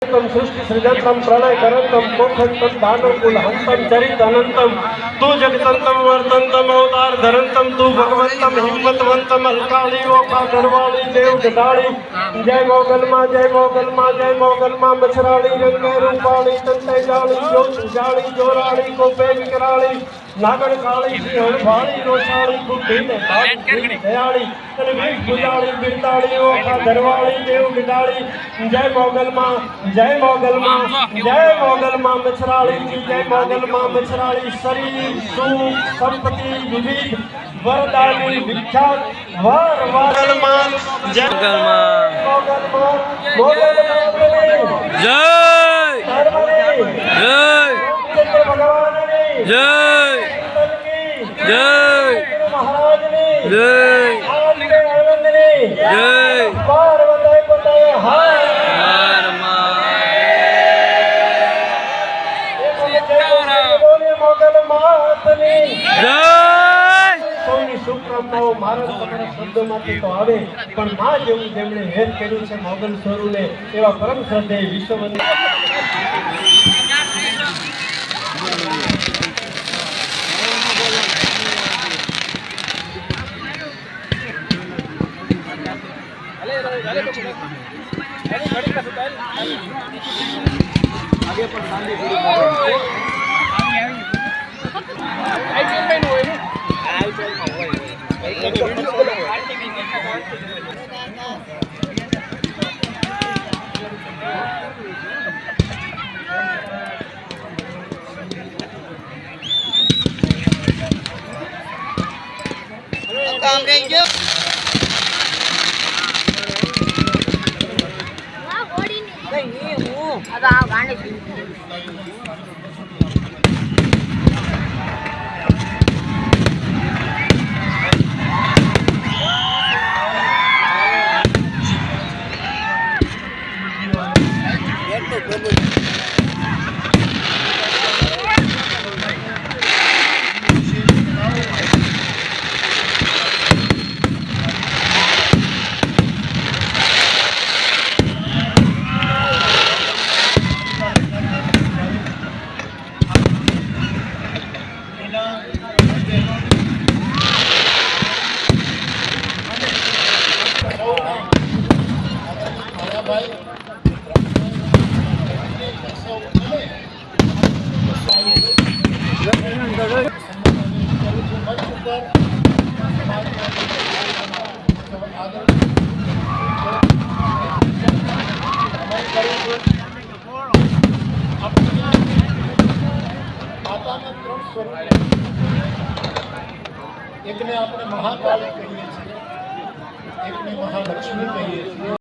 सृष्टि सृजंतम प्रलय करंतम कोखंतम दानम कुलहंतम चरित अनंतम तू जगतंतम वर्तंतम अवतार धरंतम तू भगवंतम हिम्मतवंतम अलकाली ओखा गढ़वाली देव गढ़ाली जय मोगल माँ जय मोगल माँ बछराली रंगे रूपाली तंते जाली जाली जोराली कोपे विकराली नागड़ काली हड़भाली रोशाली बुद्धि ने दयाली तनवीर गुजाली बिरताली ओखा दरवाली देव गिडाली जय मोगल माँ जय मोगल माँ मछराली की जय मोगल माँ मछराली शरीर सुख संपत्ति विविध वरदानी विख्यात वर मोगल माँ जय मोगल माँ जय भगवान जय जय महाराज जय जय पार्वती पते हर मोगल मातनी जय સૌની શુભકામનાઓ મારા તમારા શબ્દોમાંથી તો આવે પણ માં જેવું જેમણે હેત કર્યું છે મોગલ સ્વરૂપને એવા પરમ શ્રદ્ધેય વિશ્વવંદન आगे पर शांति काम रही जो अब आओ गाने एक ने આપણે મહાકાળી કહીએ છીએ, એક ને મહાલક્ષ્મી કહીએ છીએ।